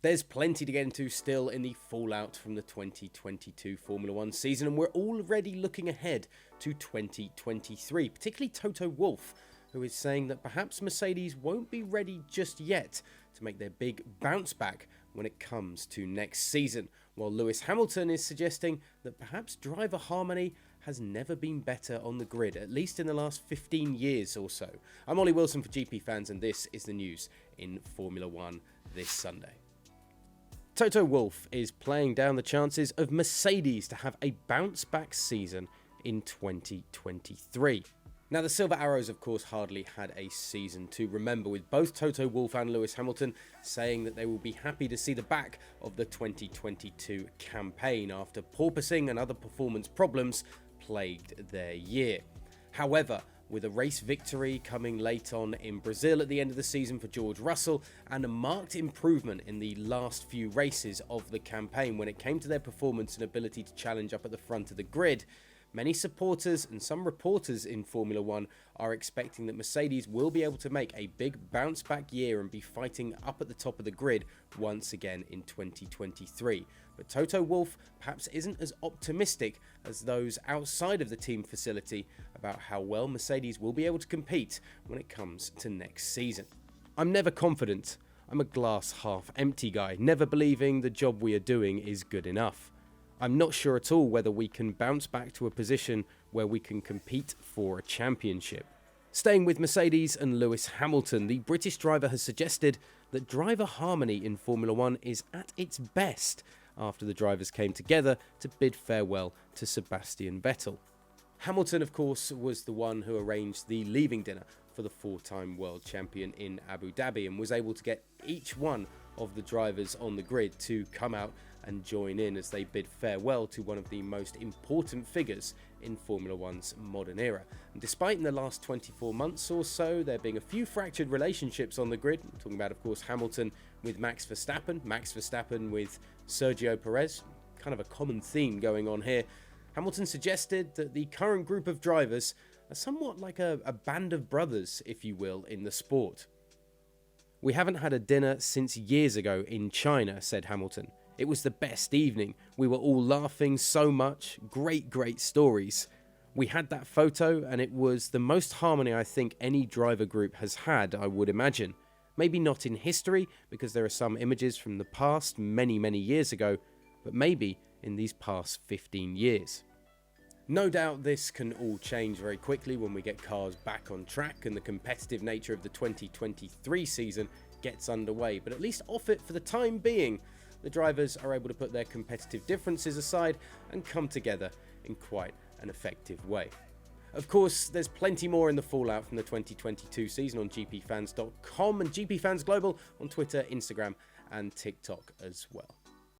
There's plenty to get into still in the fallout from the 2022 Formula 1 season, and we're already looking ahead to 2023, particularly Toto Wolff, who is saying that perhaps Mercedes won't be ready just yet to make their big bounce back when it comes to next season, while Lewis Hamilton is suggesting that perhaps driver harmony has never been better on the grid, at least in the last 15 years or so. I'm Ollie Wilson for GPFans, and this is the news in Formula 1 this Sunday. Toto Wolff is playing down the chances of Mercedes to have a bounce-back season in 2023. Now, the Silver Arrows, of course, hardly had a season to remember, with both Toto Wolff and Lewis Hamilton saying that they will be happy to see the back of the 2022 campaign after porpoising and other performance problems plagued their year. However, with a race victory coming late on in Brazil at the end of the season for George Russell, and a marked improvement in the last few races of the campaign when it came to their performance and ability to challenge up at the front of the grid, many supporters and some reporters in Formula 1 are expecting that Mercedes will be able to make a big bounce back year and be fighting up at the top of the grid once again in 2023. But Toto Wolff perhaps isn't as optimistic as those outside of the team facility about how well Mercedes will be able to compete when it comes to next season. I'm never confident. I'm a glass half empty guy, never believing the job we are doing is good enough. I'm not sure at all whether we can bounce back to a position where we can compete for a championship. Staying with Mercedes and Lewis Hamilton, the British driver has suggested that driver harmony in Formula 1 is at its best after the drivers came together to bid farewell to Sebastian Vettel. Hamilton, of course, was the one who arranged the leaving dinner for the four-time world champion in Abu Dhabi and was able to get each one of the drivers on the grid to come out and join in as they bid farewell to one of the most important figures in Formula 1's modern era. And despite in the last 24 months or so there being a few fractured relationships on the grid, I'm talking about, of course, Hamilton with Max Verstappen with Sergio Perez, kind of a common theme going on here, Hamilton suggested that the current group of drivers are somewhat like a band of brothers, if you will, in the sport. "We haven't had a dinner since years ago in China," said Hamilton. "It was the best evening. We were all laughing so much. Great stories. We had that photo and it was the most harmony I think any driver group has had, I would imagine. Maybe not in history, because there are some images from the past many years ago, but maybe in these past 15 years. No doubt this can all change very quickly when we get cars back on track and the competitive nature of the 2023 season gets underway, but at least off it for the time being, the drivers are able to put their competitive differences aside and come together in quite an effective way. Of course, there's plenty more in the fallout from the 2022 season on gpfans.com and GPFans Global on Twitter, Instagram and TikTok as well.